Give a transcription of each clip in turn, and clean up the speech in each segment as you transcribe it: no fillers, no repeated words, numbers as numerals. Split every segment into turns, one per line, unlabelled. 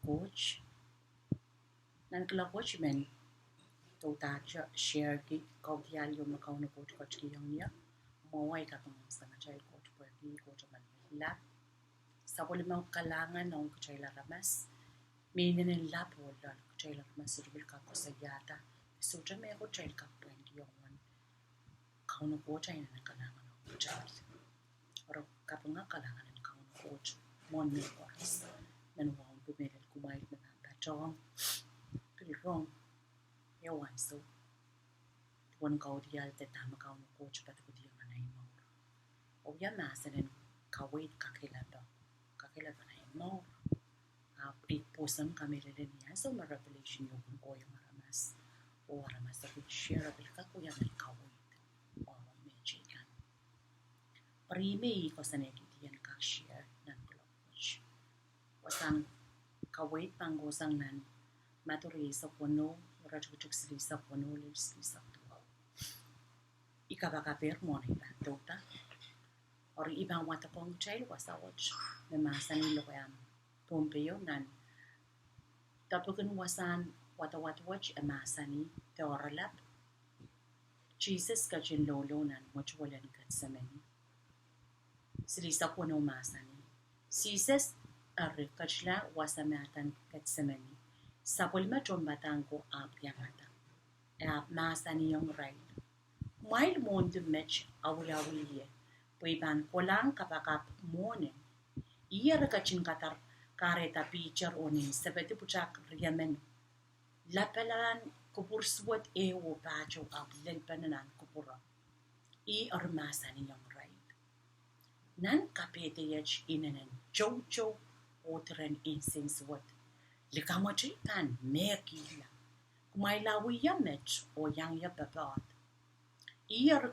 coach nan kala coach men to ta share ki kaudial yung makauno coach ki yung niya mawai ka pang sa child coach pwede coach man la sa wala mo kalangan ng child ramas minin la po la child ramas bil ka ko sa yata so me ko child ka pwede yung man kauno coach ay na kalangan ng child or kapag nga kalangan ng kauno coach mon me course manuwang bumilil kumain na patong pilrong yawan so tuan kaudial te tama kauno coach pati ko diyan na imo o ya masanin kawait kakilaba na imo iposam kami rin niya so ma revelation yung ko yung maramas o maramas sa shareable ka ko yan ang kawait o mechikan prime ko sa negitian ka share ng coach wasan kawait panggosang nan maturi sa puno rajutuk sili sa puno lis sa tuwa ikabaka per monita tota or ibang wata pong child wasawach na masan lo kaya Pompeo nan tapukan wasan wata watch masani teoralap Jesus kachin lolo nan walan katsamani sili sa puno masani Jesus kachla wasamatan katsamani sapul matombatang ko yamata masani yung right mail mondo match awuliye puiban kolang kapakap mone iya kachin katar kareta picture onin sabeti puchak riyamen lapelan kupurswat ewo pacho len pananan kupura i masani yung right nan kapete yach inanen chow otren insenswat likamati pan mekila kumailawi yamet o yang yapapat iyar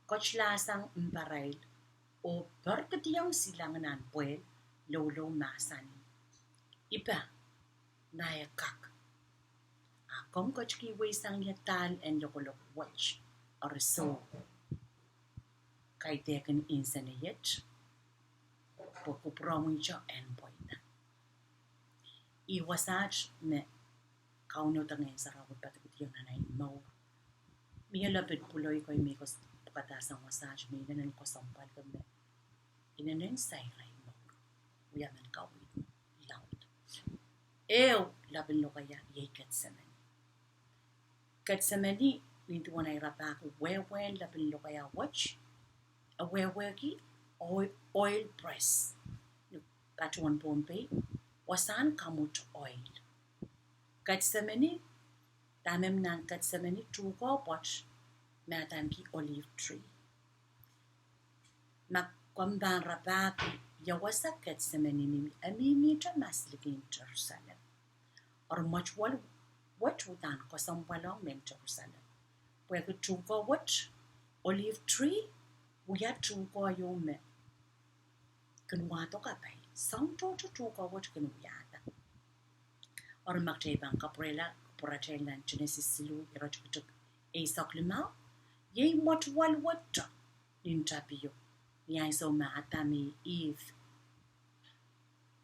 kochlasang mbaray o berkatiyang silanganan puel lolo masani iba nayakak akong kochki waysang yatal en lokolok watch or so Kaidehn Insenei kupwuromwihte en pweida iwasach me kauno tangay sa rawat patikot yung nanay mo miyalapit puloy ko'y may katasang wasach may nanan ko sampal kami inanan sayray mo uyaman kawit loud labin lo kaya yay katsamani nintuan ay rapak wewen labin lo kaya watch a weweki oil press katuan pompe wasan kamut oil katsamani tamem nan katsamani tuko watch matan ki olive tree makwamban rapak yawasa katsamani mimi amimita maslikin Jerusalem or much what utan ko sampalong men Jerusalem pwede tuko watch olive tree uya tuko yome kunwato kapay sangto tuko watch kunuyata or magtaybang kaprela puratelan Genesis silu irachutuk saklimao yay matwal wata nintapiyo niyay so maatami Eve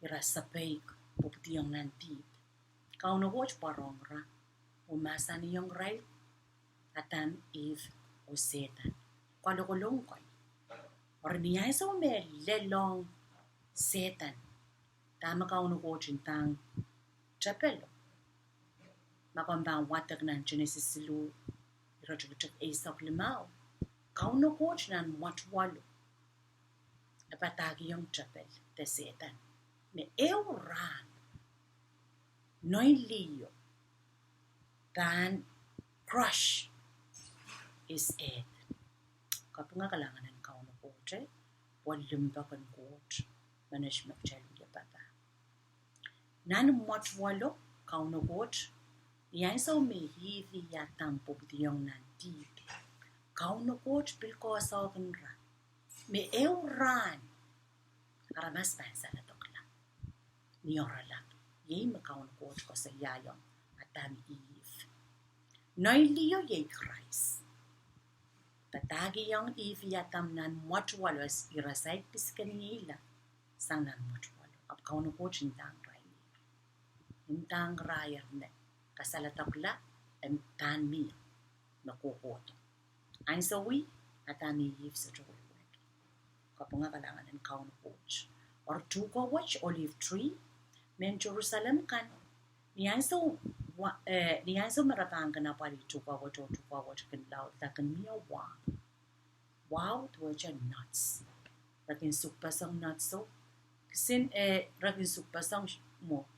irasapay puputiyong nantip kauno watch parongra umasani yung right atan Eve o Satan kalokolong koy or niyay so me lelong Satan tama kauno watch intang chapelo makwambang watak ng Genesis silu irachutuk saklimao kauno watch nan matwalo napatagi yung chapel te Satan me euran noy liyo kan crush is it kapag nga kalangan ng kauno kote walimba kan coach management challenge pata nan matwalo kauno coach yan so me hivi ya tampo bidiyong nandip kauno coach pilko sa ra me euran aramas pansa na tokla niyoralak yay makauno coach ko sa yayong atami Eve noy liyo yay Christ tatagi yung Eve yatam nan matwalo as irasay piskan nila sang nan matwalo ap kauno coach intang ray intang raya ne kasalatakla tan mi na kukoto ein sawi atani yif sa joy kapunga kalangan ng kaun coach or two ko watch olive tree men Jerusalem kan niyan so marapang kana pali two ko watch kan law ta kan miya wow to nuts rakin supasang nuts so sin rakin supasang mo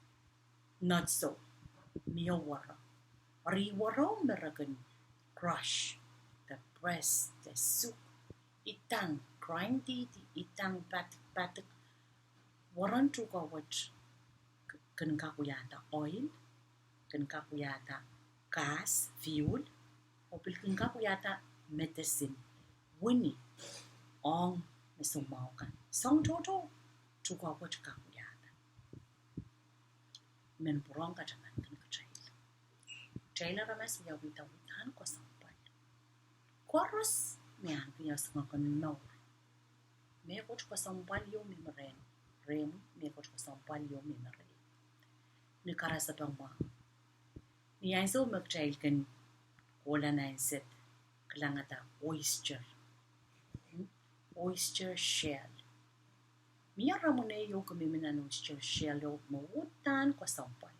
nuts so miya wara riwaro merakan crush the breast the soup itang grindy itang batik waran tu ko watch kan kakuyata oil kan kakuyata gas fuel o pil kan kakuyata medicine wini ong mesumau kan song toto tu ko watch kakuyata men purong ka jaman kan Taylor ramas ya wita witan ko sampai koros mian pinya sunga kan no me ko ko sampai yo mi meren rem me ko sampai yo mi meren ni karasa tongwa ni aiso magtrail kan wala na set klangata oyster shell miya ramone yo kumimina no oyster shell yo mawutan ko sampai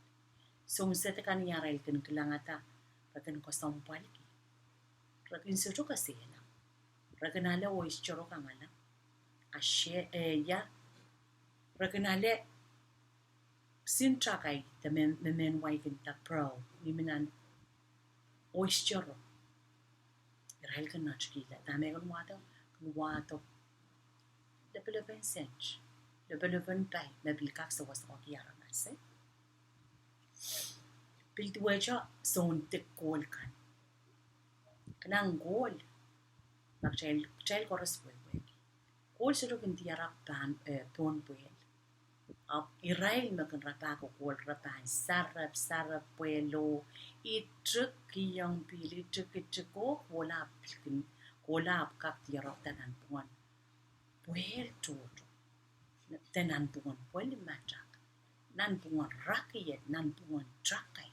so set kan yaral kan klangata rakan ko sampai ki rakin so ka sela rakan ala oyster ka ngala ashe ya rakan ale sintrakai the men wagen ta pro niminan oyster rahal kan nachkila ta megon wato lebeleven sench lebeleven pai mebil kak sa was ok yara nase bildueja son te kol kan kanang gol bakchel koros wek kol sero kan tiara pan pon puel ab Israel makan rapako kol rapan sarap puelo itruk kiyang pili truk kolab kap tiara tanan puan puel toto tanan puan puel matak nan puan rakiyet nan puan trakai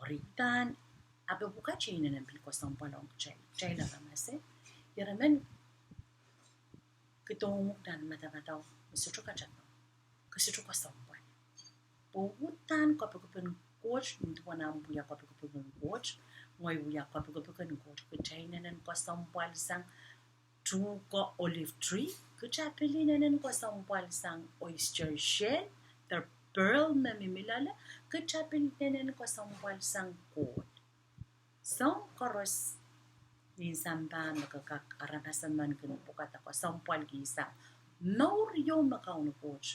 oritan abe buka china nan bil ko sampalong china ramase yaramen kitong dan mata misuto ka chan kasito ka sampal puhutan ko pagkupan coach nito na buya ko pagkupan coach ngoy buya ko pagkupan coach ko china nan ko sampal sang tu ko olive tree ko chapeli nan ko sampal sang oyster shell the pearl na mimilala ko chapeli nan ko sampal sang gold sang koros ni samba makakak aranasan man kuno pukata ko sampal gisa maur yo makauno coach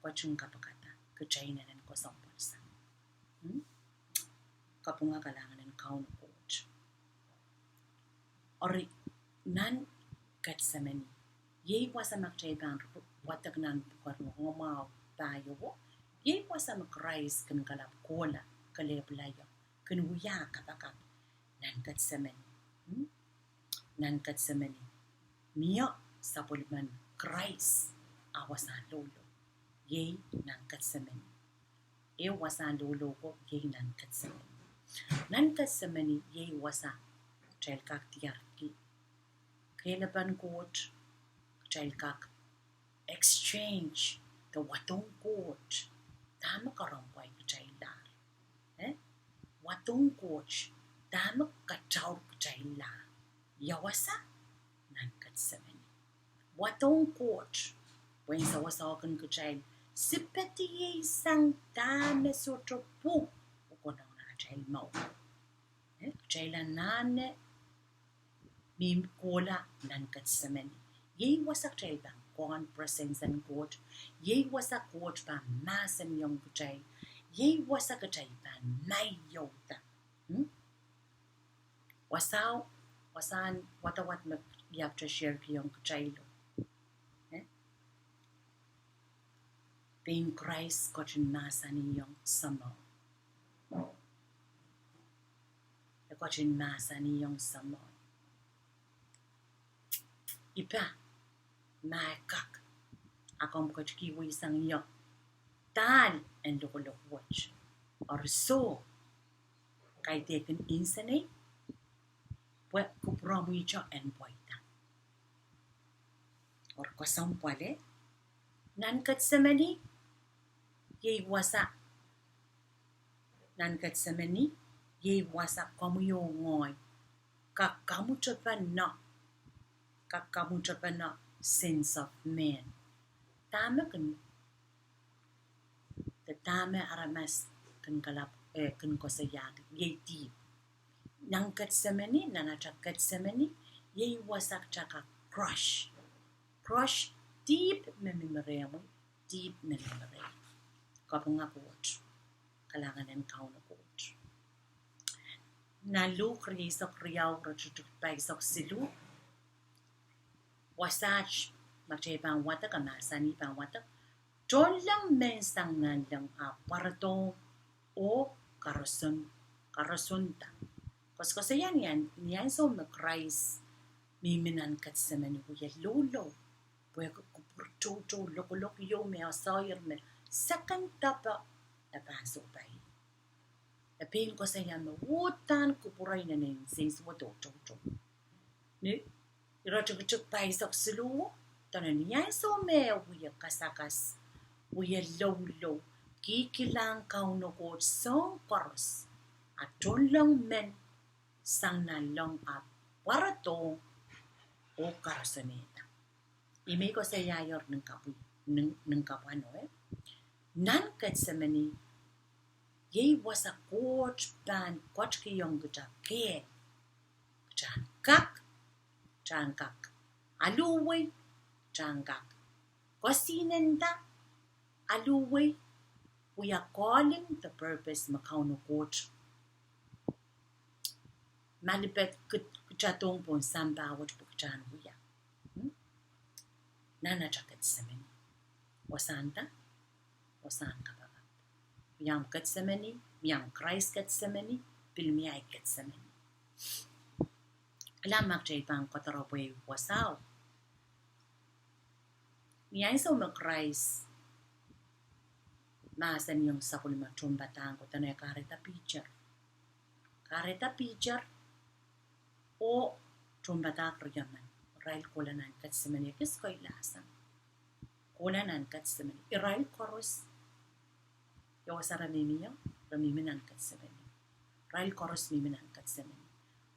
kwachung kapakata ke China nan ko sampal sang kapunga kalangan nan kaun coach ori nan katsamani yei wasa makchay ban watak nan bukar ngomao tayo yei wasa makrais kan kalap kola kaleblayo kan wuya kapakat nan katsamani miya sapulman krais awasan lolo yei nan katsamani wasan lolo ko yei nan katsamani yei wasa trail kak tiarki kailaban coach trail kak exchange the watong coach tama karompay trail dar watong coach tama kachaw trail la yawasa nan katsamani watong coach when sa wasa kan trail sipeti sang dame sotropu ko na trail mo trail nane mim kola nan katsamani yei wasak trail bang kon presence and coach yei wasak coach ba masen yong trail yei wasak trail ban mai yota wasan watawat mag yap to share yong trail being Christ kochin masani yong samo kochin masani yong samo ipa makak akong kachki wi sang yo tal and lokolok watch or so Kaidehn Insenei kupwuromwihte and pweida. Or kosampwale nan Getsemani ye wasa nan Getsemani ye wasa komuyo ngoy kakamutapana sense of man. Tama aramas kan kalap kan kosayag ye deep. Nang Getsemani nanata Getsemani ye wasak chaka crush deep memory kapanga coach kalangan and kauna coach nalu kriisok riyaw rachutut paisok silu wasach magchaypang wata kamasani pang wata John lang mensang nandang aparato o karasunta kasi yan so Christ miminan Getsemani kuya lolo puya kupurto lokolok yo me asayar me second tapa napaso bay apin ko sa yan wutan kupuray na ning sings wato ni irachuchuk paisok silu tanan yan so me kuya kasakas kuya lolo kikilang kauno ko song koros at lang men sang nalong at warato o karasaneta. Ime ko sa yayor ng kapano nan Getsemani ye was a coach ban kochki yung guta ke chankak aluway chankak kosinenda aluway we are calling the purpose makauno coach malipet kutchatong pon samba wat pukchan huya nana Getsemani wasan kapagap yang Getsemani yang Christ Getsemani pilmiyay Getsemani alam magchay pang kotaraway wasaw niyay sa Christ masan yung sakul matumbatang ko tanay kareta picture o tumbatak riyaman rail kolanan Getsemani kis koy lasang kolanan Getsemani irail koros yo sa ramimiyo ramiminan Getsemani rail koros miminan Getsemani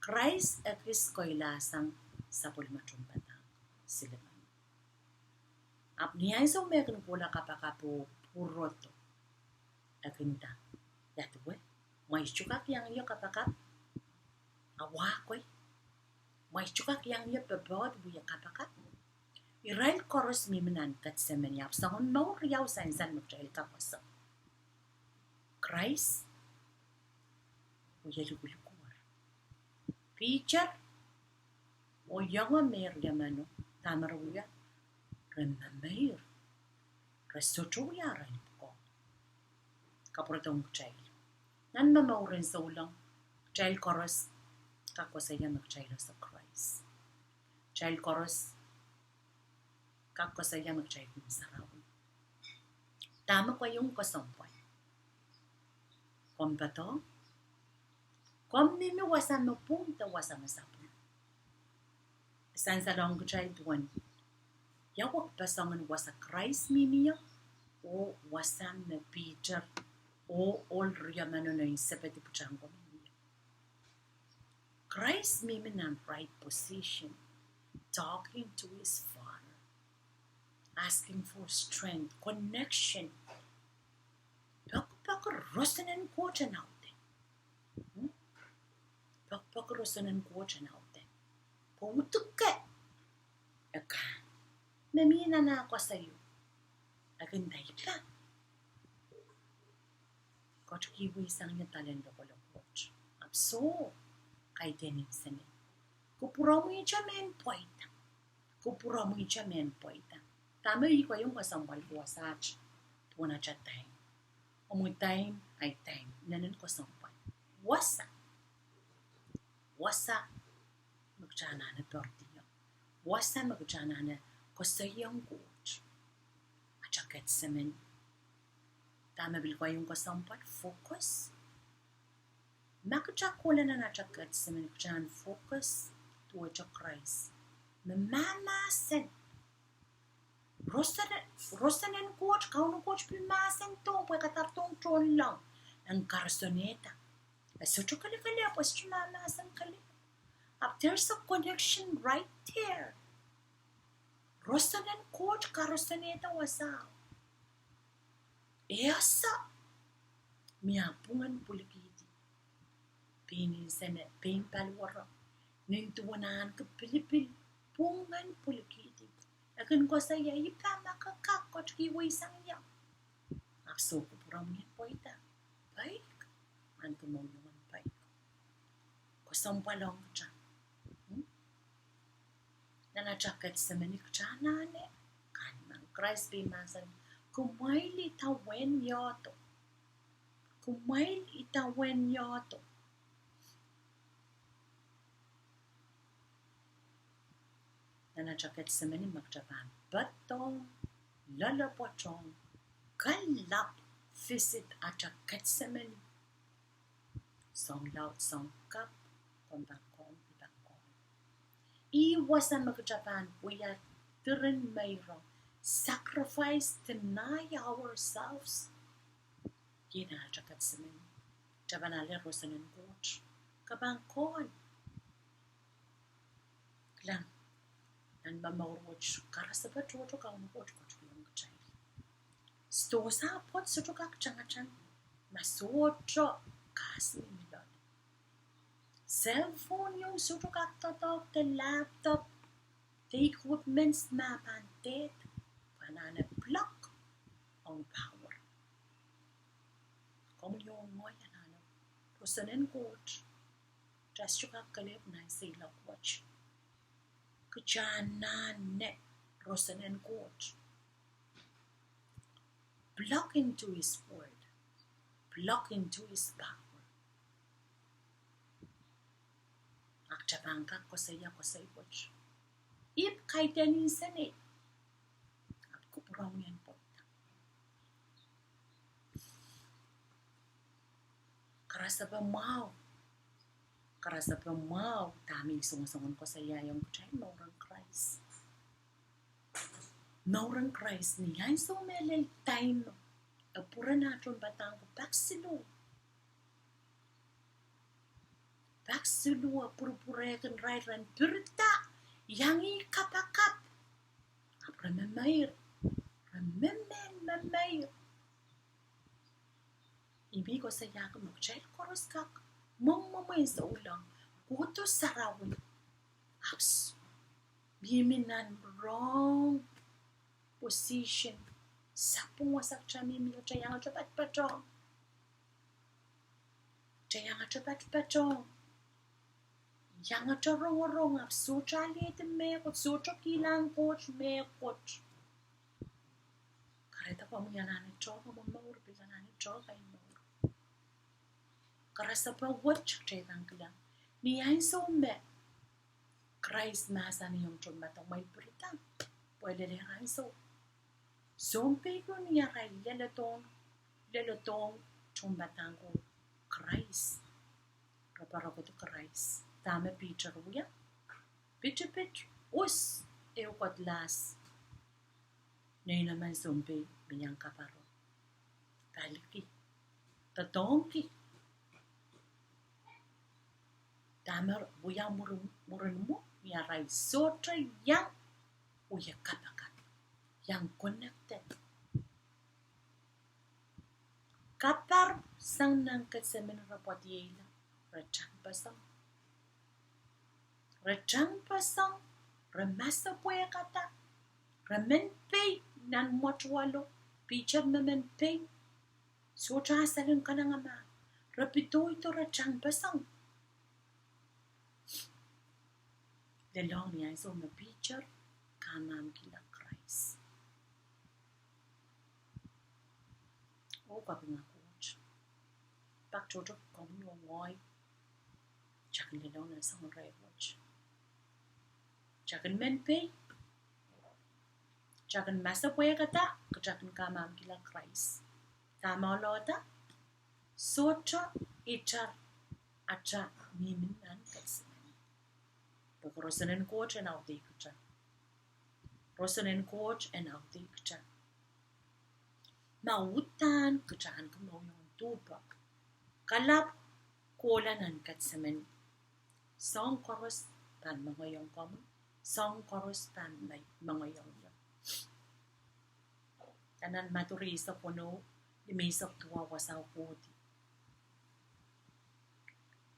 Christ akis koy lasang sa pulmatumbatang silaman ap niyay so mekan kula kapakapo puroto akinta yatwe may chukak yang iyo kapakap awakoy may chukak yang iyo babawad buya kapakap irail koros miminan Getsemani ap sahon mau riyaw sa insan magchail kapasa Christ buya lugulukuwar Peter o yung mer yamano tamaruya remamair restotuya rin ko kapuratong child nan mamaurin sa ulang child chorus kakosaya magchild sa Christ child chorus kakosaya magchild sa raon tama ko yung kasampay kombato kom nimi wasan mo punta wasan masapun san sa long child one yawak pasangan wasa Christ mimiya o wasan na Peter o all riyamano na yung sepeti puchango mimiya Christ miminan right position talking to his Father asking for strength connection pakpakurosanan ko dyan natin pakpakurosanan ko dyan natin pumutok ka aka namina na ako sa'yo. Aganday pa. Koch kiwi sang niya talento ko lang coach. Abso. Kaidehn Insenei. Kupwuromwihte men pweida. Kupwuromwihte men pweida. Tama ko yung kasambal ko asach. Tuwa na siya time. Umuy time ay time. Nanan ko sambal. Wasa. Magtsana na tortilla. Wasa magtsana na ko sa iyong coach at Getsemani Tama bil ko yung kasampat focus. Makachakula na nachakat sa manikchan focus towards Christ. Mamamasan. Rosanen coach, kauno coach pimasan to, pwede katartong tron lang. Ang karsoneta. So to kali apos mamasan kali. There's a connection right there. Rosanen coach, karsoneta wasaw. Esa. Miyapungan pulikiti. Kaidehn Insenei, pain palwara. Nintuwanan ka pilipil. Pungan pulikiti. Akan ko sa iya, ipa makakakot kiway sang iya. Akso ko puramwihte pweida. Baik. Ang tumulungan baik. Kusampalong ka. Nanachakat sa manikchanane. Kanang Christ bimasan. Kumail itawen yoto. Kumail itawen yoto. Nanachakat sa mani magjapan. Batong, lalapotong, kalap, visit achakat sa mani. Song laut, song kap, kombakon, ibakon. Iwasan magjapan, we are tirin mayroong. Sacrifice, deny ourselves. Gina achakat sa mani. Jabanale rosanen coach. Kabangkon. Klang. And mamawroch karasaba jojo kauno coach yung kachay. Stosa pot suto kakchangachan. Masocho kasi milon. Cellphone yung suto kaktotok, the laptop, the equipments mapantet. Panana block ang power. Kung yung mo yan ano. Rosanen coach. Just yung kakalip na sila watch. Kujanane rosanen coach. Block into his word. Block into his power. Akchabangka ko saya watch. If Kaidehn Insenei. At kupwuromwihte. Karasaba mau. Tami sungasungan ko saya yung kachay naurang Christ. Naurang Christ niya. So melel time. Apura natin batang ko. Baksilu. Apura kan rairan. Pirta. Yangi kapakap. Apura mamayr. Mamayr. Ibi ko saya ko magchay koros kak. Mamay sa ulang, kuto sarawin. Ups. Biminan wrong position. Sapong wasak chami miyo chayang chapat patong. Yang charong so chalit me kot so chokilang coach me coach. Kareta pa mo yanan chok mo maur bilanan chok ay maur. Karasapa watch chayang kila. Niyan so me. Christ masan yung chumatong may puritan. Pwede rin so. Zompe ko niya kay lelatong chumatang ko Christ. Kapara ko to Christ. Tama picture uya. Picture. Us. Eukot las. Ngayon naman zompe. Binyang kaparo. Taliki. Tatongki. Damar buya murun mo yaray sotra yang uya kapakat yang connected kapar sang nang kasamin rapot yela rachang pasang remasa puya kata remen pay nan motwalo picture memen pay sotra salun kanang ama rapito ito rachang pasang. Delong niya so na picture kanam kila Christ. O kapag nga coach. Pak chotok kong yung ngoy. Chakin delong na sa mga watch. Chakin menpay. Chakin masa puya kata. Chakin kamam kila Christ. Tamalota, Sotra, Itar, Atra, Nimin, and Ketsimani. But Rosanen coach and out the picture. Rosanen coach and out the picture. Mautan, Kuchan, Kumoyon, Tupa. Kalap, Kolan, and Ketsimani. Song chorus, Pan Mangoyong common. Song chorus, Pan Mangoyong. Tanan maturi sa puno, limisok tuwa wasaw puti.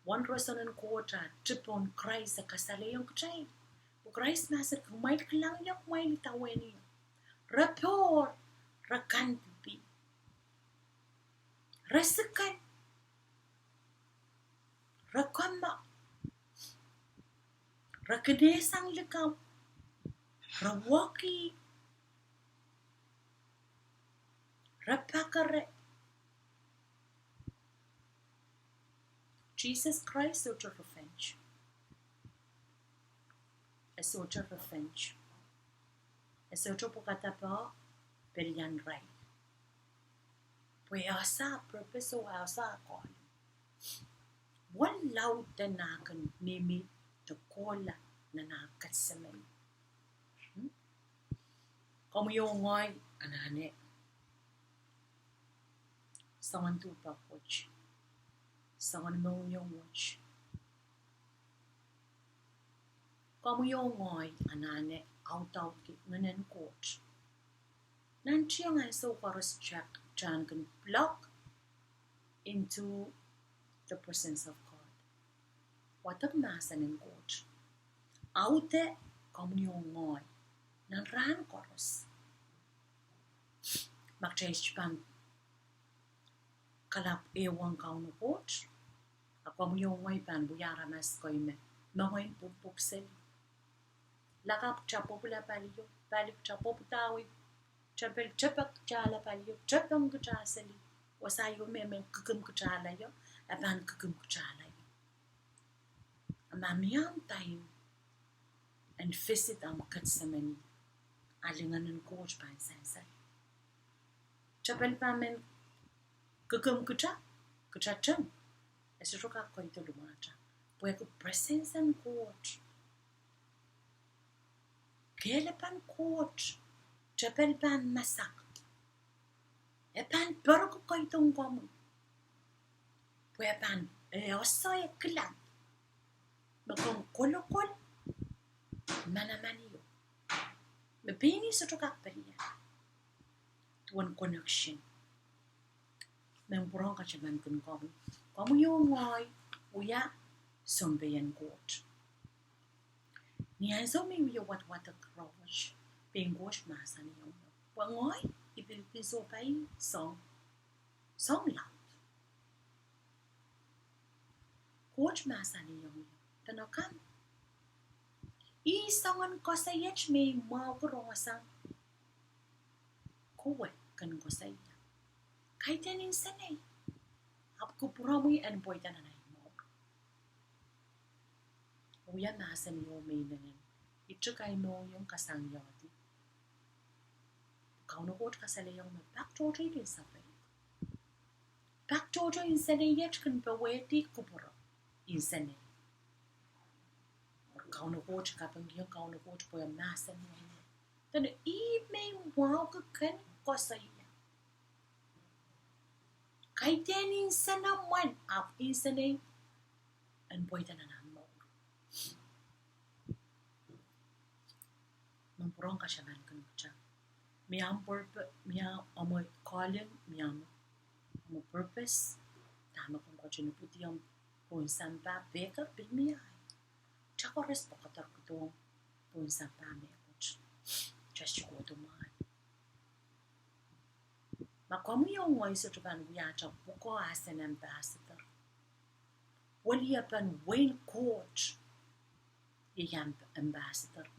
One Rosanen quarter, trip on Christ, a Casalayong child. Christ Master, who might clang yok, my little wenny. Rapport, Rakanti. Resikan, Rakama, Rakadesang Likam, Rawaki, Rapakare. Jesus Christ, sort of revenge. A sort of revenge. A sort of Pukatapa, Billion Rai. Pweasa, purpose o asa call. One loud the nakan nimi to kola na nakatsamay. Kamuyongoy, anane. Someone to watch. Someone mo yung watch. Kamuyongoy, anane, out kit nganen coach. Nanchiyang ay so paras check, John can block into the presence of God. What a mass and coach. Out there, kamuyongoy, nan ran chorus. Mag-change pan kalap ewang kaunu coach. Ako yung may pan buyara mas koy me. Mahoy pupuksel. Lakap chapo pula palyo. Palyo chapo putawi. Chapel chapak chala palyo. Chapang kuchasali. Wasayo me kukum kuchala yo. Apan kukum kuchala yo. Amamiyang time. And visit ang katsamani. Alingan ng coach pan sansay. Chapel pamen kukum kucha. Kuchachang. Ese roka koito lumacha. Puedo presence and coach. Kelepan coach. Chapel pan masak. Epan perko koitong komu. Puepan eosoy klang. Bakong kolokol. Manamaniyo. Mepini sa roka peria. Tuan connection. Memporong kacaman kun komu. Kamu yung ngoy, uya, sombayan coach. Niyan so may uya wat a crouch, pengosh masa niyo. Wangoy, ipilpiso pa'y song loud. Coach masa niyo. Tanakan. Isongan ko sa yech may mawkurosang. Kuwe, kan ko sa iya. Kaidehn Insenei. Kupwuromwihte and pweida na mo. Uya nasa niyo may nanin. Itchukay mo yung kasangyati. Kaunukot kasalayong na Ambassadorial din sa pwede. Ambassadorial Insenei yet kan paweti kupwuromwihte Insenei. Kaunukot kapang yung kaunukot po yung nasa niyo. Tano may wow ka kan ko sa iya. Kaidehn Insenei man up Insenei and pweida na mo. Mamporong ka siya man kung siya. Miyang purpose, miyang amoy calling, miyang amoy purpose. Tama kung ko siya naputi yung punsan pa, beka, bilmiyay. Tsaka res po katar ko itong punsan pa, may coach. Just ko ito man. Makamu yung ngoy sa tuban wiyacha buko as an ambassador. Wali apan Wayne coach. Iyang ambassador.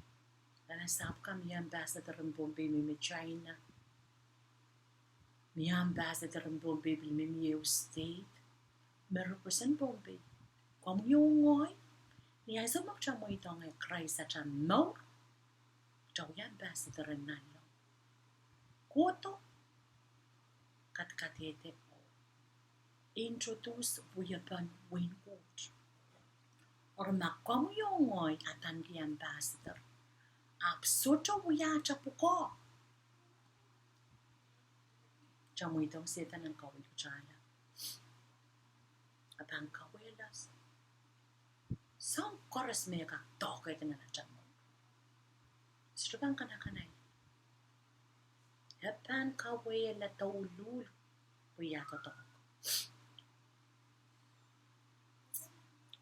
Nanasap kami ambassador ng Bombay mi China. Mi ambassador ng Bombay mi New State. Meron Bombay. Kamu yung ngoy. Niya sa magcha mo ito ngay Christ at ang mo. Chow yung ambassador ng nalo. Koto. katkatete introduce vuyapan winkot. Or makamu yongoi atan ki ambassador. Absoto wuyata puko. Jamu itong setan ang kawin kuchala. Abang kawelas. Sang koras meka toke tena na jamu. Strubang kanakanay. Abang kawela taulul wuyaka tok.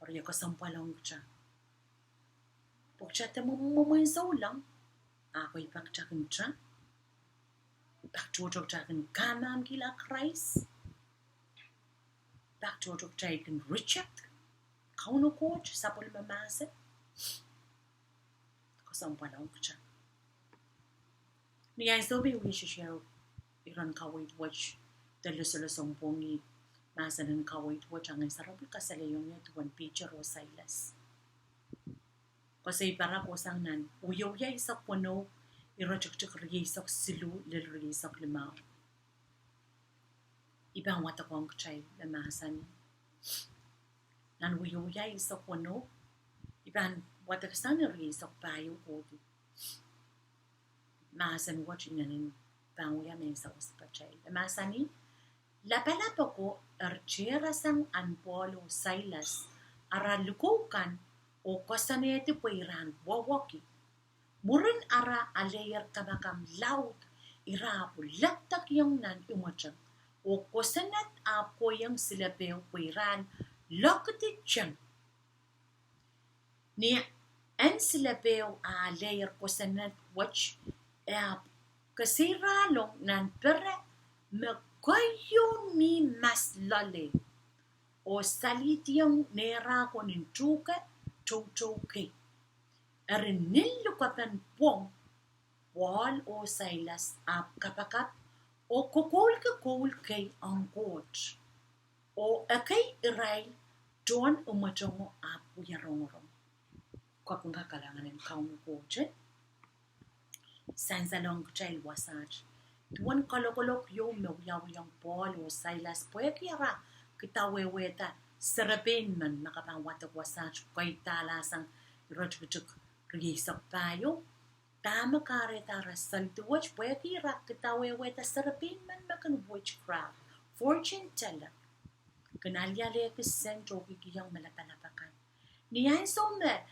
Or yako sampalong kucha. Pukcha temo momoy saulang. Ako ipakchakin cha. Bakchotok chakin kamam kila Christ. Bakchotok chakin Richard. Kauno coach sapol mamase. Ko sampalong kucha. Ni ay sobi wish share iran kawit watch the lusulusong pongi masa ng kawit watch ang sarap kasalayong niya tuwan picture o Silas. Kasi para ko sang nan uyaw ya isak puno irojok riisak silu lilriisak limaw. Ibang wata ko ang kachay lamasan. Nan uyaw ya isak puno ibang wata kasan riisak payo ko di. Masan watching nanin panguya may sa uspachay. Lamasan ni lapalapa ko archera sang Anpolo Silas aralukukan o kasanete po iran wawaki. Murin ara alayer kamakam laut irapo latak yung nan umachang o kasanat apo yung silapeo po iran lokati tiyang. Ni en silapeo alayer kasanat watch kasiralong nan pere magkayo mi mas lale o salitiang nera ko nintuka chochoke. Erin nilukapan pong Paul o Silas ap kapakap o kukul kay ang coach o akay iray doon umatongo ap uyarongorong. Kapag kakalangan ng kaunong coach Sansalong chay wasaj. Tuwan kalokolok yung mawyaw yung Paul o Silas pwekira kitaweweta sarapin man makapangwatak wasaj kay talasang rojkutuk riisak tayo. Tama karetara saltuwach pwekira kitaweweta sarapin man makan witchcraft. Fortune teller. Kanalyale kisentro kikiyang malapalapakan. Niyan so me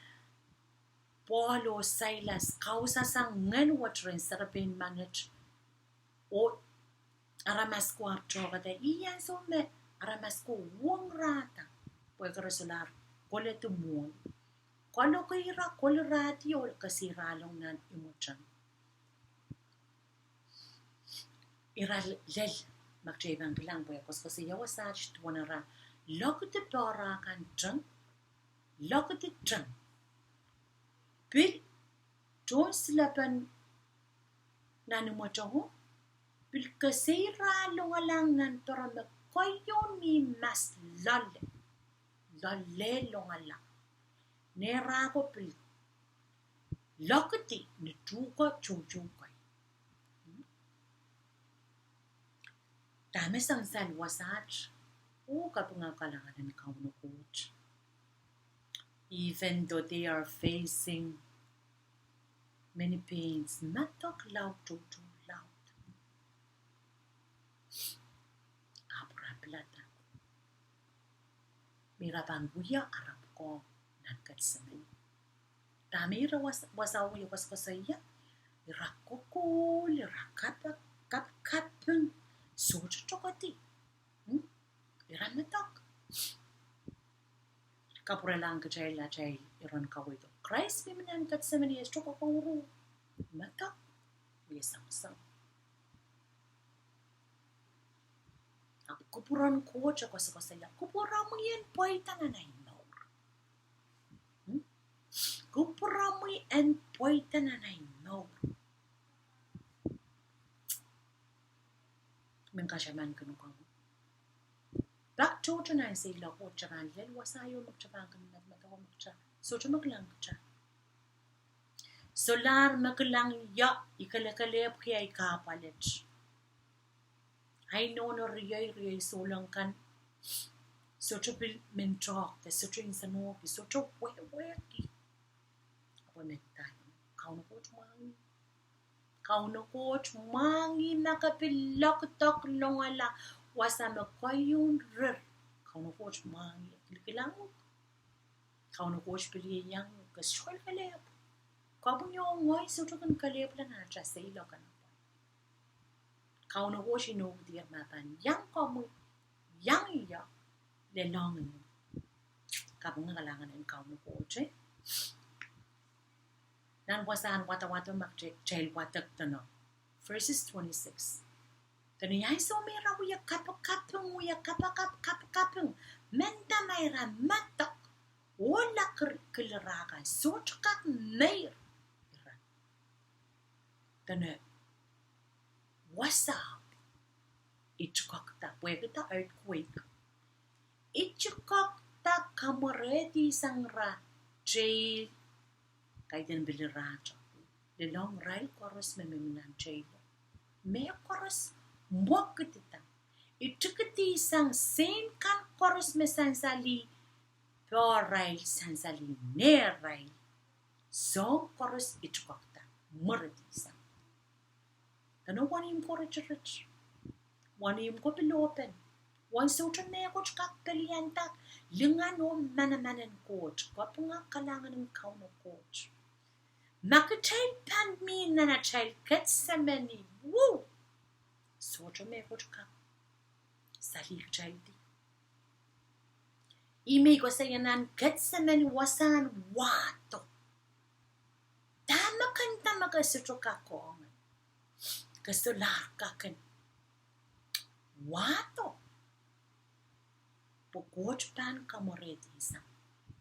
Paul o Silas kausa sang ngan watrin sarapin manage o aramas ko apchogada iyan so me aramas ko wong rata pwede resolar kole tumon kolo ko ira kole rati o kasiralong nan imuchan ira lel magjaybang bilang pwede kasi yawasach tuwanara lokete para kan dyan lokete dyan Bil John silapan nanumotoho bil kasira longalang nan para magkayo mi mas lale longalang nera ko bil lokati ni tuka chujukay dami sang salwasach o kapangakalangan ng kauno coach. Even though they are facing many pains, not talk loud too loud. Apra plata. Mira banguya arap ko nagkat sa men. Tamira wasawi was kasaya. Irakukul, irakapun, sojo chokati. Iramatak. Kapuralang kachay la chay iron kawito. Christ biminan kat sa mani estro kapuro. Matak. Wisang-sang. Ang kupuran ko tsaka sa kasaya. Kupuran mo yan pweida na nainaw. Kupuran mo yan pweida na nainaw. Mengkasyaman ka nung Bak chocho na sila ko charan lel wasayo magchabang kan matawa magcha so maglang cha solar maglang ya ikalakale kaya ikapalit I know no riay so lang kan. Soto bil mentok, the soto insano, the soto weki. Apa mentai, kau no coach mangi. Kau no coach mangi nakapilok tok longala wasama koyun rer. Kau no coach mangi, kilang. Kau no coach pili yang kesol kalep. Kau punya ngoy soto kan kalep lang na trust say lo kan. Kau no coach no dia mapan yang kamu yang iya. Le long kapung kalangan en kau no coach. Nan wasan wata mak jail watak tano. Verses 26. Tani ay so mera uya kapung menta mayra matak wala kilraga so chakak mayr. Tani wasa ichukak ta puweka earthquake. Ichukak ta kamoredi sangra jail Kaidehn bilirato. The long rail chorus meminan jail. Me chorus mwakitita. Itukiti sang same kan chorus me sansali pure rail sansali near rail. So chorus itukakta. Murati sang. Tano one im courage rich. One im ko open. One soto me coach kak peliantak. Linga no manamanan coach. Kapunga kalangan ng kauno coach. Makatay pan mi na child Gethsemane. Woo! Soto me coach kak. Salik child di. Imi ko sa yanan Gethsemane wasan wato. Tama kanta magasoto kako. Kasolar kakan. Wato. Pukot pan kamoreti sa.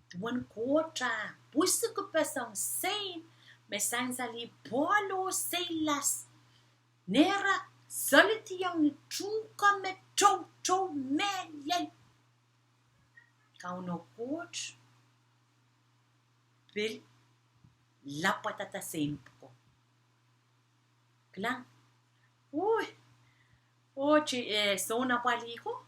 Tuan kota. Puso ko pa sang sain. May sansali polo sailas. Nera soliti yang truka me to men yan. Kau no coach. Bil lapatata sempo. Klang. Uy. Ochi sona paliko.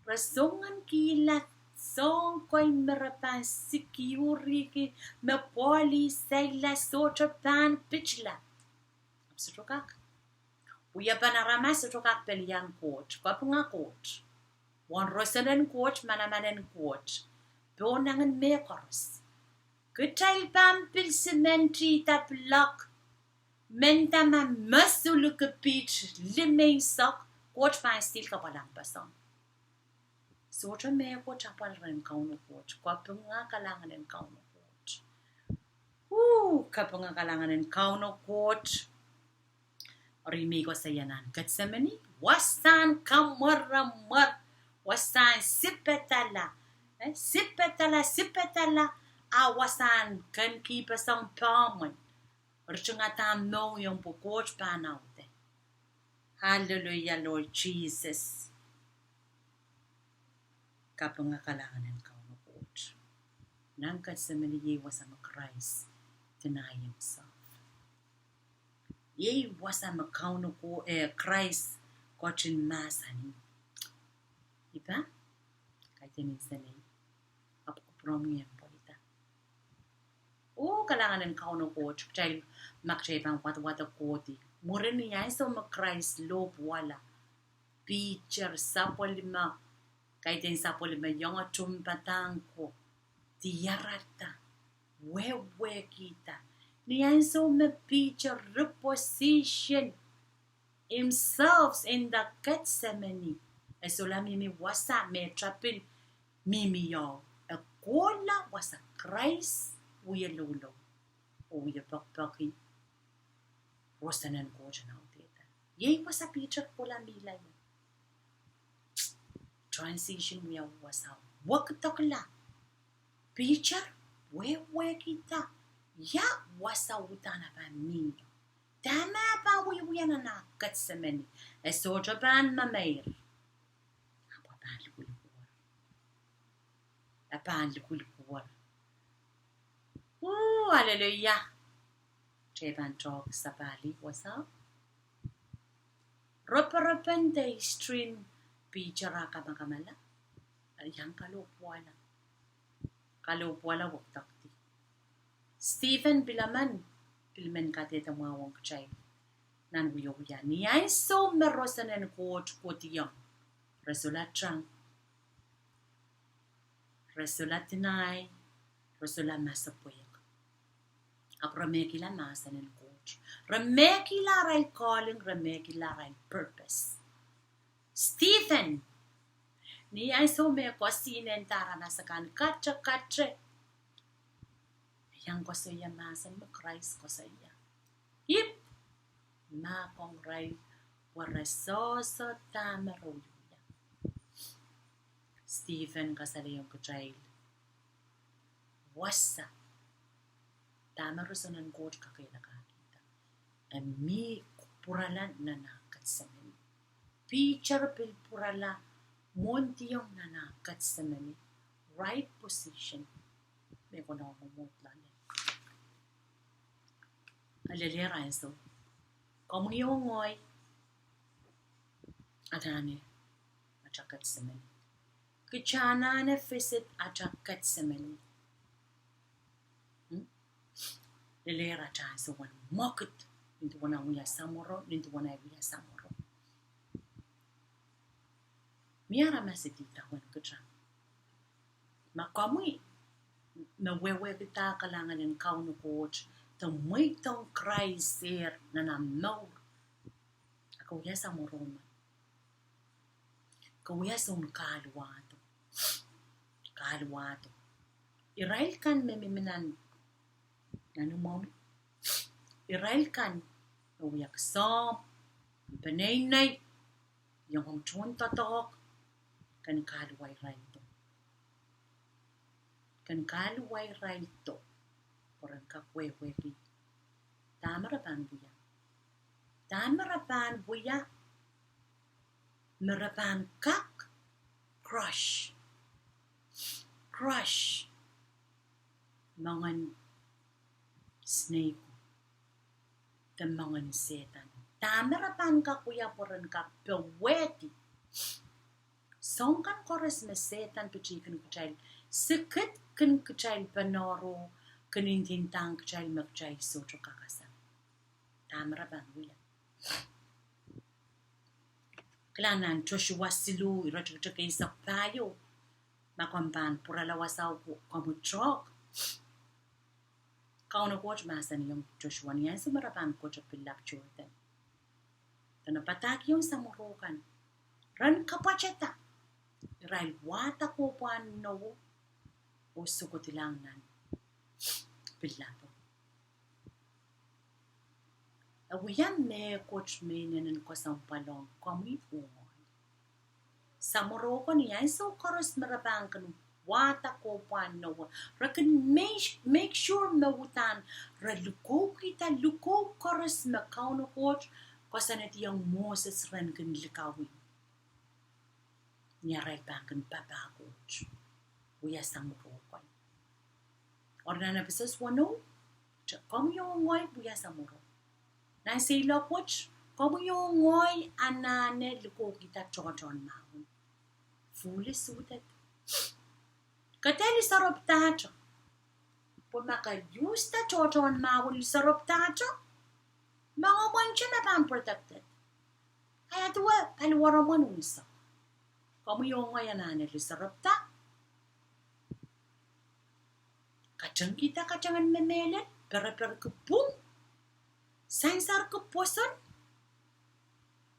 Rasongan kilat. Song koy merapan security me police la soto pan pitchla. Absutokak. Uya panarama sotokak pelian coach. Kapunga coach. One rosanen coach manamanen coach. Bonangan makers. Kutail pam pil cementi tap lock. Mentama masulu ke pitch limay sok. Coach pan stil kapalang pasong. Soto me ko chapal ren kauno coach. Kapunga kalangan en kauno coach. Kapunga kalangan en kauno coach. Rimi ko sa yanan. Gethsemane. Wasan kamaramar. Wasan sipetala. Sipetala. Awasan kan kipa sang paman. Rchungatam no yung po coach panaute. Hallelujah, Lord Jesus. Kapunga kalangan ng kauno coach. Nang Gethsemane ye was a Christ deny himself. Ye was a kauno ko Christ coachin masani. Iba? Kaidehn Insenei. Kupwuromwihte. Kalangan ng kauno coach. Chayl makchaypang wata koti. Murin niya so Christ loob wala. Picture sa polima. Kaidehn sa polima yung atumpatang ko. Tiyarata. Wewe kita. Niyan so me picture reposition himself in the Gethsemane. Esola mimi wasa me trapin mimi yaw. Kola wasa Christ uya lolo. Uya bakbaki. Rosanan ko dyan ako dito. Yay wasa picture kola mila yun. Transition niya wasa. Waktakla. Picture. Wewe kita. Ya wasa utana pa niyo. Tama pa uya na Gethsemane. Soja ban mamayr. Apan likulikuwar. Hallelujah. Cheban talk sa bali wasa. Repente stream bicara kama-kamala. Yang kalau puala waktakti. Stephen Bilaman kate tamawang kacay. Nan wiya niya so merosan en kotiyang. Resulatrang. Resulatinay. Resula masapuyak. Ak remekila masan en coach. Remekila ray calling, remekila ray purpose. Stephen niya so me kosinen tara nasakan katre. Yang ko sa iya masan mo Christ ko sa iya. Hip! Ma kong ray warasoso tamaro yuya. Stephen kasaliyong kuchayl. Wasa. Tamaro sa nangkot kakilakakita. Mi puralan na nakat sa mimi. Picture purala montiyong na nakat sa mimi. Right position. May ko na mamutlan. Alilera eso. Como yung ngoy. Atane. Achakat sa mimi. Kichana na visit achakat sa mimi. Lilera tayo sa wan mokit. Nintu wana uya samoro. Nintu wana uya samoro. Miara masidita wan kucha. Makamui. Nawewe kita kalangan ng kauno coach. Tamoy tong Christ na namaw. Ako uya samoro man. Kauya sa kalwato. Kalwato. Irail kan memiminan. Ano mo? Irail kan. Uyak som. Panay-nay. Yung hong chun tatok. Kan kalway rail to. Kan kalway rail to. Porang kakwe-weki. Tamarapan buya. Tamarapan buya. Marapan kak. Crush. Crush. Mangan snake. Tamangan setan. Tamarapan ka kuya porang kakpeweti. Songkan koras na setan pachikan kachay. Sikit kan kachay panoro. Kanintintang kachay magchay soto kakasan. Tamarapan kuya. Klanan Joshua silu irachakay sa payo. Makamban puralawasaw ko kamutrok. Kauno coach masan yung Joshua niyan sumarapan ko sa pilap churten. Tanapatak yung samurukan. Ran kapacheta. Iray wata ko no o sukotilangan. Pilapo. Awiyan me coach me nanan ko sa palong kami umoy. Samuro ko niya so koros marabang kan wata ko no. Rakan make sure mawutan raluko kita luko koros makauno coach kasanat yung Moses ran kan likawin. Niya ray bangkan papa coach. Uya samuro ko. Orna na bisas wano. Kami yung ngoy buya samuro. Na sila coach, kami yung ngoy anane luko kita choton mahon. Fully suited. Kateli sarap tacho. Pun maka-use ta choton mahon sarap tacho. Mga mancha na pang protected. Kaya tuwa, palwara mo nunsa. Kami yung ngoy anane sarap ta. Kacang kita kacangan memelet, pera-pera kepung. Sangsar keposan.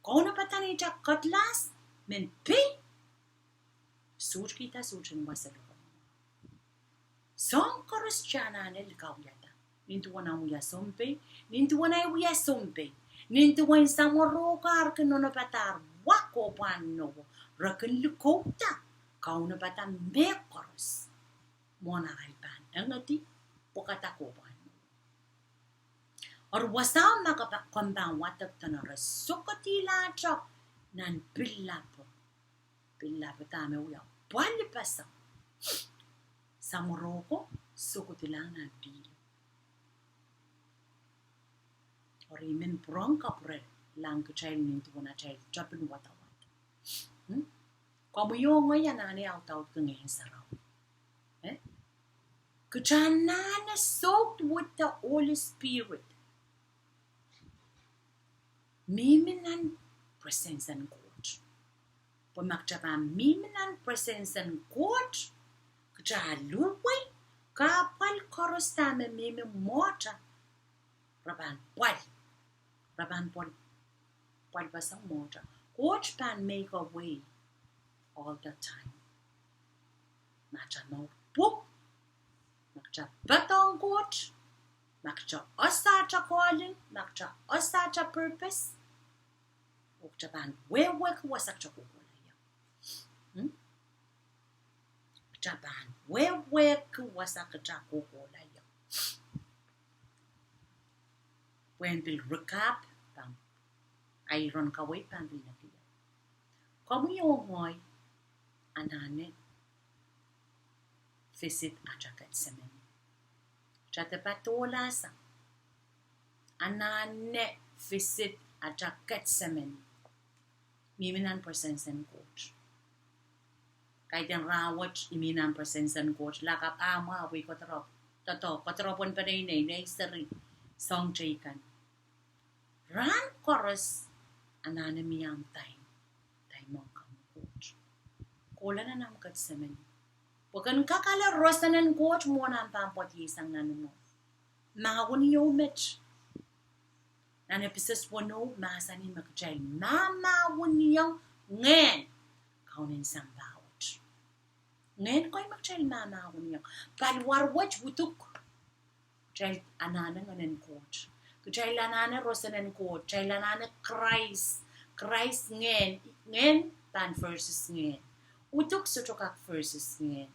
Kau na patani jak katlas, men pi. Suj kita sujan masalukan. Song koros chana nel kau yata. Nintu wana uya sompe, nintu wana uya sompe. Nintu wana samorokar kenono patar wako pano. Raken lukota. Kau na patan me koros. Mona raipan. Angati pokatakoban. Or wasam makapakwambang watak tanara sukotila chok nan pilapo. Pilapo tame uya. Pwali pasa. Samoroko sukotilang nan pili. Or imen prong kapre lang ke child nintu na child chapin watawat como yo ngoya na ni out ke ngin sarau Kujanana soaked with the Holy Spirit. Miminan presence and God. Pumakjaba miminan presence and God. Kujaluwe kapal korostame mimi mota. Raban pal basang mota. God can make a way all the time. Macha no book. Makja batong God. Makja osacha calling. Makja osacha purpose. Japan where work was such a good Japan where work was a good when we recap iron kaway pan will not be come your boy anane visit achakat semen Chatapatola sa anane visit achakat semen Miminan presence and coach. Kaidehn rawat iminan presence and coach. Lakap ama we kotrop. Toto kotropon pa rin seri song chikan. Run chorus ananamiyam time. Time mong kamu coach. Kola na nam kat semen. Wakan kakala rosan and coach mo na ang pampot isang nanuno. Mahawon yomich. Nanapisas wano masani magchay mama wanyang ngen kaunin sang bawat ngen ko'y magchay mama wanyang palwarwach wutuk chay anana nganen coach chay lanana rosanen coach chay lanana Christ ngen pan versus ngen wutuk sutokak versus ngen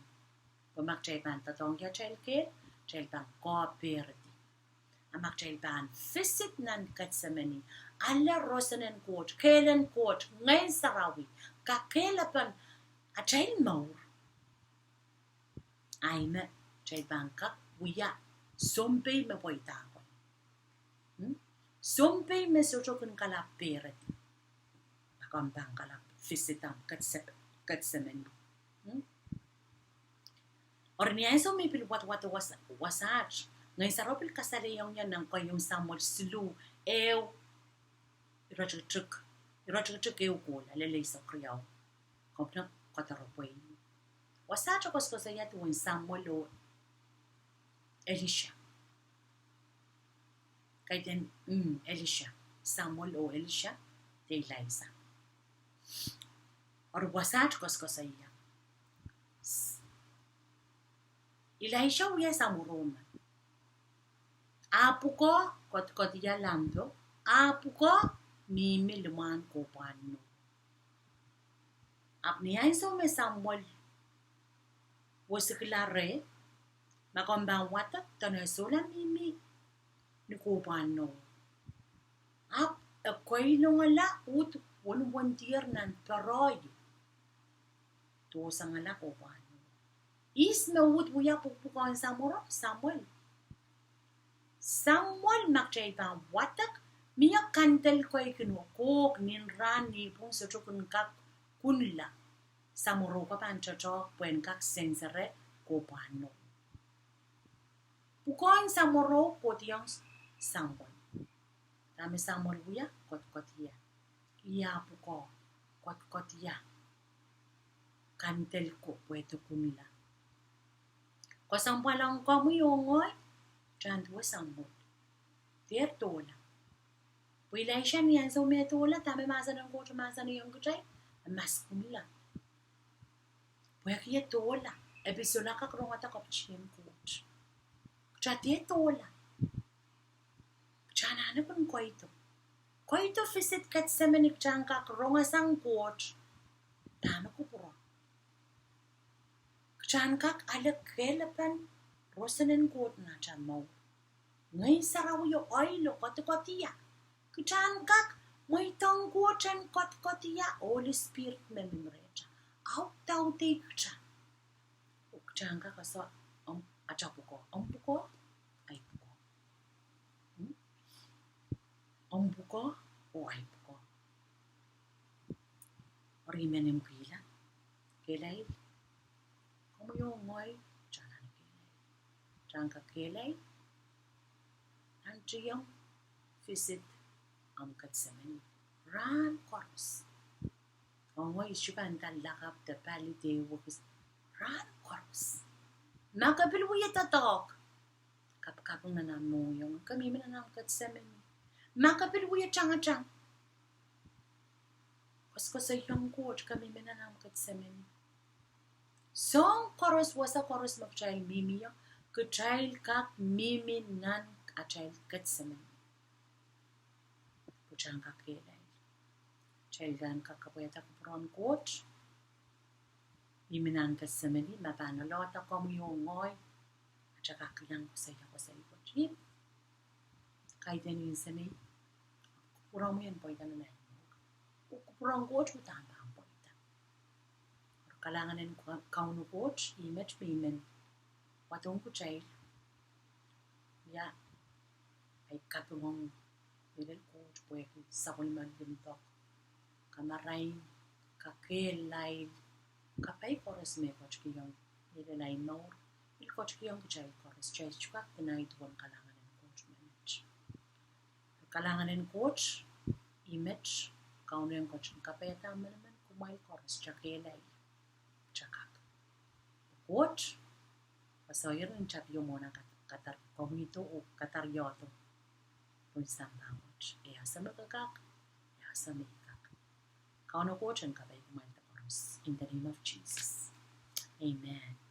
pamakchay pan tatong kya chay pan cooperate amak ban visit nan katsamani alla rosanen coach kelen coach ngayon sarawi kakelapan at child maur ay me child ban kak wiya sompay me pweida ko sompay me sotokun kalaperet akam bang kalap visitam katsamani orniya so may pilwat wasach ngayon sa ropil kasalayaw niya ng kayong Samuel Sulu, irachutuk ko, lalay sa kriyaw. Kompna kataropoy. Wasa chokos ko sa yatuwin Samuel o Elisha. Kaidehn Elisha. Samuel o Elisha, de Eliza. Or wasa chokos ko sa iya. Elisha uya sa muroma. Apu ko kot ya lamdo apu ko mimi luman ko pano apni ay so me Samuel wosiklare makombang wata tano sola mimi ni ko pano ap akoy ngala ut won tier nan paroy to sa ngala ko pano is na ut buya pupukan Samuel makchay pa watak miya kantel ko'y kinukok ninran ni pong sotokun kak kunla samuro ka pan chochok puen kak sensere ko pano pukon samuro ko tiyang Samuel dami Samuel buya kot ya iya puko kot ya kantel ko pueto kunla ko Samuel ang kamuyongoy Jantua Samuel. Tier tola. Pwila siya niyan sa umetola. Tama masa ng coach. Masa na yung kuchay. Mas kumila. Pwila kaya tola. Episola ka krong at akapchim coach. Kucha tier tola. Kucha na ano pang koito. Koito visit kat sa manik chan ka krong asang coach. Tama ko puro. Kuchan kak alak kelapan. Rosanen kot na chan mo. Ngay saraw yo oilo kot-kotiya. Kuchan kak may tangko chan kot-kotiya. Holy Spirit memimrecha. Out daw te kuchan. Kuchan kak aso achapuko. Ampuko ay puko. Ampuko o ay ko. Orimenem kuila. Kelay. Como yung ngoy. Janan kelay. Janka kelay. Anjiyong visit ang Gethsemane. Ran koros. Ngoy ishuban ka lakap the pali de wukis. Ran koros. Makabilwiyat atok. Kapkapong nanamo yung kami mananang Gethsemane. Makabilwiyat chang-chang. Kosko yung coach kami mananang Gethsemane. Song koros wasa koros magchail mimi yung kuchail kak mimi nan achail Gethsemane. Puchang kakilay. Chail gan kakapuyata kupron coach. Mimi nan Gethsemane. Mapanalota ko mo yung ngoy. At saka kilang ko sa coach. Yip. Kaidehn Insenei. Kupwuromwihte pweida na nahin. Kupwurong coach utama ang pweida. Kalanganin kauno coach. Image pimen. Watong kuchail. Ya. Ay kapwurong Middle coach pwede sa kuliman gintok. Kamaray, kakilay, kapay koros me coach kiyong nililay nor. Il coach kiyong kuchay koros. Chay chukak tinay tuwan kalanganin coach manage. Kalanganin coach, image, kauno yung coach. Kapay tama naman kumay koros. Chakilay, chakak. Coach, pasoyer ng chapiyo mo na katar komito o kataryoto. Isang language. Ihasa magagak, ihasa mahikak. Kauno coach ang kapay kumain ta koros. In the name of Jesus. Amen.